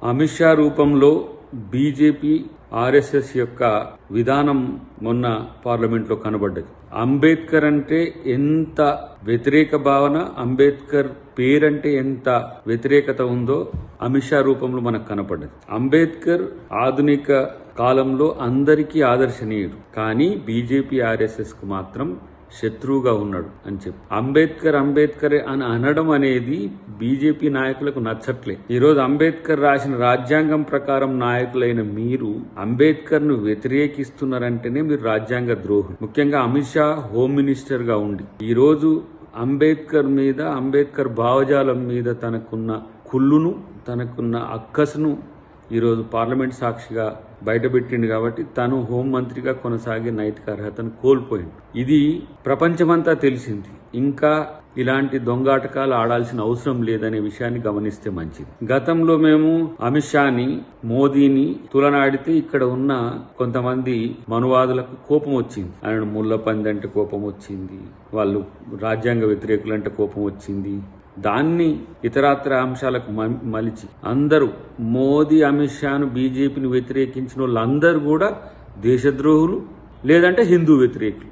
అమిత్ షా రూపంలో BJP RSS యొక్క విధానం మొన్న పార్లమెంట్లో కనబడ్డది. అంబేద్కర్ అంటే ఎంత వ్యతిరేక భావన, అంబేద్కర్ పేరంటే ఎంత వ్యతిరేకత ఉందో అమిత్ షా రూపంలో మనకు కనపడ్డది. అంబేద్కర్ ఆధునిక కాలంలో అందరికీ ఆదర్శనీయుడు, కానీ బీజేపీ ఆర్ఎస్ఎస్ కు మాత్రం శత్రువుగా ఉన్నాడు అని చెప్పి అంబేద్కర్ అని అనడం అనేది బీజేపీ నాయకులకు నచ్చట్లే. ఈరోజు అంబేద్కర్ రాసిన రాజ్యాంగం ప్రకారం నాయకులైన మీరు అంబేద్కర్ ను వ్యతిరేకిస్తున్నారంటేనే మీరు రాజ్యాంగ ద్రోహులు. ముఖ్యంగా అమిత్ షా హోమ్ మినిస్టర్ గా ఉండి ఈరోజు అంబేద్కర్ మీద, అంబేద్కర్ భావజాలం మీద తనకున్న కుళ్ళును, తనకున్న అక్కసును ఈరోజు పార్లమెంట్ సాక్షిగా బయటపెట్టిండు. కాబట్టి తను హోంమంత్రిగా కొనసాగే నైతిక అర్హతను కోల్పోయింది. ఇది ప్రపంచమంతా తెలిసింది. ఇంకా ఇలాంటి దొంగాటకాలు ఆడాల్సిన అవసరం లేదనే విషయాన్ని గమనిస్తే మంచిది. గతంలో మేము అమిత్ షాని, మోదీని తులనాడితే ఇక్కడ ఉన్న కొంతమంది మనువాదులకు కోపం వచ్చింది. ఆయన ముళ్ళపంది అంటే కోపం వచ్చింది, వాళ్ళు రాజ్యాంగ వ్యతిరేకులంటే కోపం వచ్చింది. దాన్ని ఇతరాత్ర అంశాలకు మలిచి అందరూ మోదీ, అమిత్ షాను, బీజేపీని వ్యతిరేకించిన వాళ్ళందరూ కూడా దేశద్రోహులు లేదంటే హిందూ వ్యతిరేకులు.